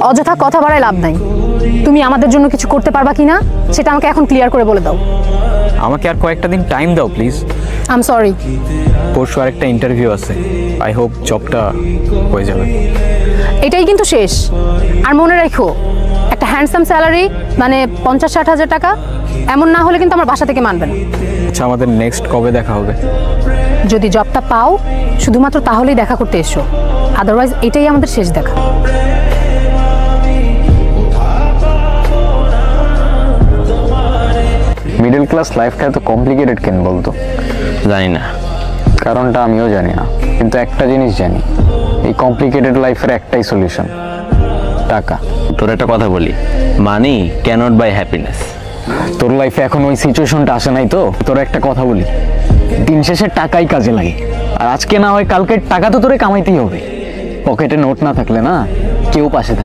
অযথা কথা বাড়ায় লাভ নাই। তুমি আমাদের জন্য কিছু করতে পারবা কিনা সেটা আমাকে এখন ক্লিয়ার করে বলে দাও। আমাকে আর কয়েকটা দিন টাইম দাও প্লিজ। I am sorry. পরশু আরেকটা ইন্টারভিউ আছে, আই হোপ জবটা হয়ে যাবে। এটাই কিন্তু শেষ। আর মনে রাখো, একটা হ্যান্ডসাম স্যালারি মানে 50-60 হাজার টাকা, এমন না হলে কিন্তু আমার বাসা থেকে মানবে না। আচ্ছা, আমাদের নেক্সট কবে দেখা হবে? যদি জবটা পাও শুধুমাত্র তাহলেই দেখা করতে এসো, আদারওয়াইজ এটাই আমাদের শেষ দেখা। মিডল ক্লাস লাইফটা এত কমপ্লিকেটেড কেন বলতো? জানি না, কারণটা আমিও জানি না, কিন্তু একটা জিনিস জানি, এই কমপ্লিকেটেড লাইফের একটাই সলিউশন, টাকা। তোর একটা কথা বলি, মানি ক্যানট বাই হ্যাপিনেস। তোর লাইফে এখন ওই সিচুয়েশনটা আসে নাই তো? তোর একটা কথা বলি, দিন শেষে টাকাই কাজে লাগে, আর আজকে না হয় কালকে টাকা তো তোরে কামাইতেই হবে। পকেটে নোট না থাকলে না কেউ পাশে থাকে।